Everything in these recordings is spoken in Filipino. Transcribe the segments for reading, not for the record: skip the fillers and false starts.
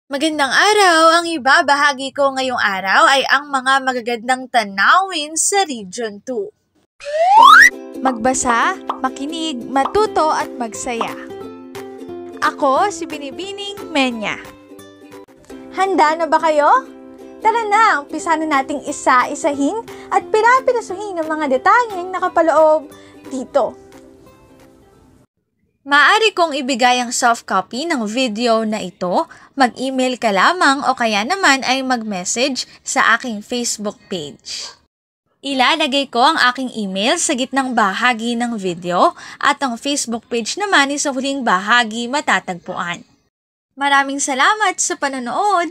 Magandang araw! Ang ibabahagi ko ngayong araw ay ang mga magagandang tanawin sa Region 2. Magbasa, makinig, matuto at magsaya. Ako si Binibining Menya. Handa na ba kayo? Tara na, umpisa na nating isa-isahin at pirapirasuhin ang mga detalyeng nakapaloob dito. Maaari kong ibigay ang soft copy ng video na ito, mag-email ka lamang o kaya naman ay mag-message sa aking Facebook page. Ilalagay ko ang aking email sa gitnang bahagi ng video at ang Facebook page naman ay sa huling bahagi matatagpuan. Maraming salamat sa panonood!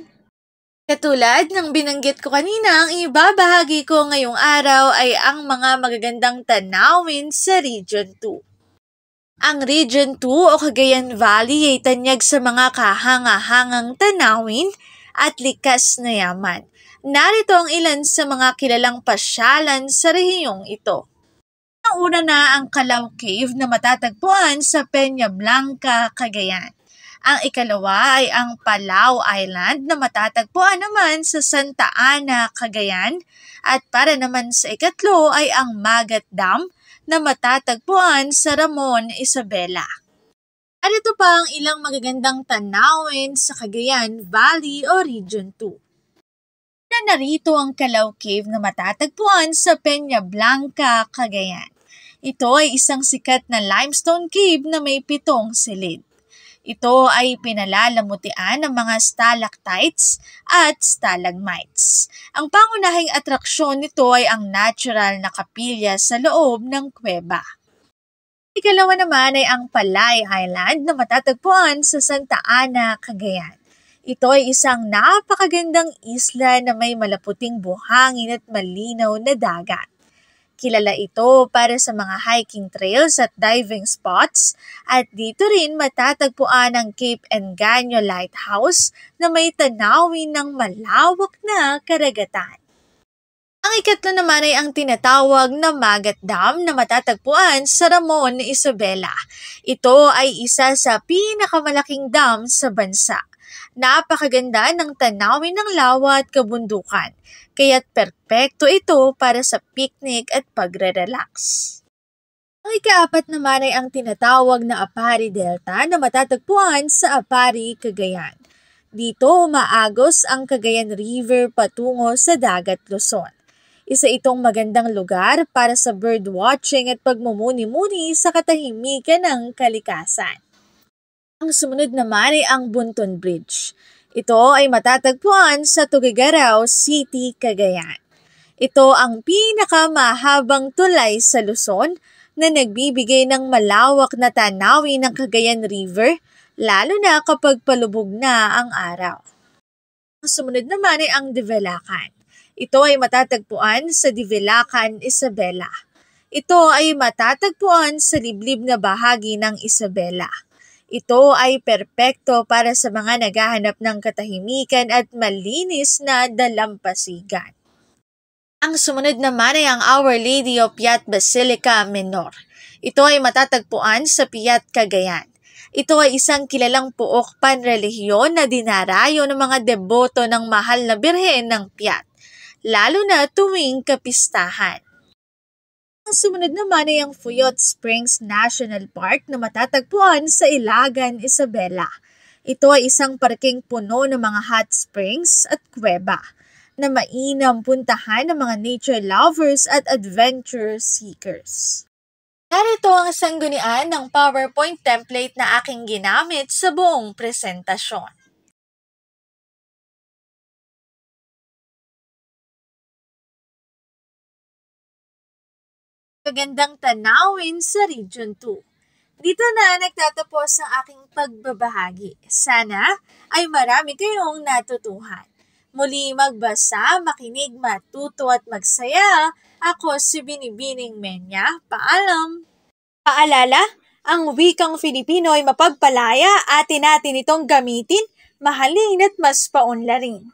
Katulad ng binanggit ko kanina, ang ibabahagi ko ngayong araw ay ang mga magagandang tanawin sa Region 2. Ang Region 2 o Cagayan Valley ay tanyag sa mga kahanga-hangang tanawin at likas na yaman. Narito ang ilan sa mga kilalang pasyalan sa rehiyong ito. Ang una na ang Calao Cave na matatagpuan sa Peña Blanca, Cagayan. Ang ikalawa ay ang Palau Island na matatagpuan naman sa Santa Ana, Cagayan. At para naman sa ikatlo ay ang Magat Dam na matatagpuan sa Ramon, Isabela. At ito pa ang ilang magagandang tanawin sa Cagayan Valley o Region 2. Narito ang Calao Cave na matatagpuan sa Peña Blanca, Cagayan. Ito ay isang sikat na limestone cave na may 7 silid. Ito ay pinalalamutian ng mga stalactites at stalagmites. Ang pangunahing atraksyon nito ay ang natural na kapilya sa loob ng kuweba. Ikalawa naman ay ang Palay Island na matatagpuan sa Santa Ana, Cagayan. Ito ay isang napakagandang isla na may malaputing buhangin at malinaw na dagat. Kilala ito para sa mga hiking trails at diving spots at dito rin matatagpuan ang Cape Engaño Lighthouse na may tanawin ng malawak na karagatan. Ang ikatlo naman ay ang tinatawag na Magat Dam na matatagpuan sa Ramon, Isabela. Ito ay isa sa pinakamalaking dam sa bansa. Napakaganda ng tanawin ng lawa at kabundukan, kaya't perpekto ito para sa picnic at pagre-relax. Ang ikaapat naman ay ang tinatawag na Apari Delta na matatagpuan sa Apari, Cagayan. Dito umaagos ang Cagayan River patungo sa Dagat Luzon. Isa itong magandang lugar para sa birdwatching at pagmumuni-muni sa katahimikan ng kalikasan. Ang sumunod naman ay ang Bunton Bridge. Ito ay matatagpuan sa Tuguegarao City, Cagayan. Ito ang pinakamahabang tulay sa Luzon na nagbibigay ng malawak na tanawin ng Cagayan River, lalo na kapag palubog na ang araw. Ang sumunod naman ay ang Divelacan. Ito ay matatagpuan sa Divelacan, Isabela. Ito ay matatagpuan sa liblib na bahagi ng Isabela. Ito ay perpekto para sa mga naghahanap ng katahimikan at malinis na dalampasigan. Ang sumunod naman ay ang Our Lady of Piat Basilica Menor. Ito ay matatagpuan sa Piat, Cagayan. Ito ay isang kilalang puok panrelihiyon na dinarayo ng mga deboto ng mahal na birhen ng Piat, lalo na tuwing kapistahan. Ang sumunod naman ay ang Fuyot Springs National Park na matatagpuan sa Ilagan, Isabela. Ito ay isang parking puno ng mga hot springs at kuweba na mainam puntahan ng mga nature lovers at adventure seekers. Narito ang sanggunian ng PowerPoint template na aking ginamit sa buong presentasyon. Magandang tanawin sa Region 2. Dito na nagtatapos ang aking pagbabahagi. Sana ay marami kayong natutuhan. Muli magbasa, makinig, matuto at magsaya. Ako si Binibining Menya. Paalam! Paalala, ang wikang Filipino ay mapagpalaya, atin natin itong gamitin, mahalin at mas paunlarin.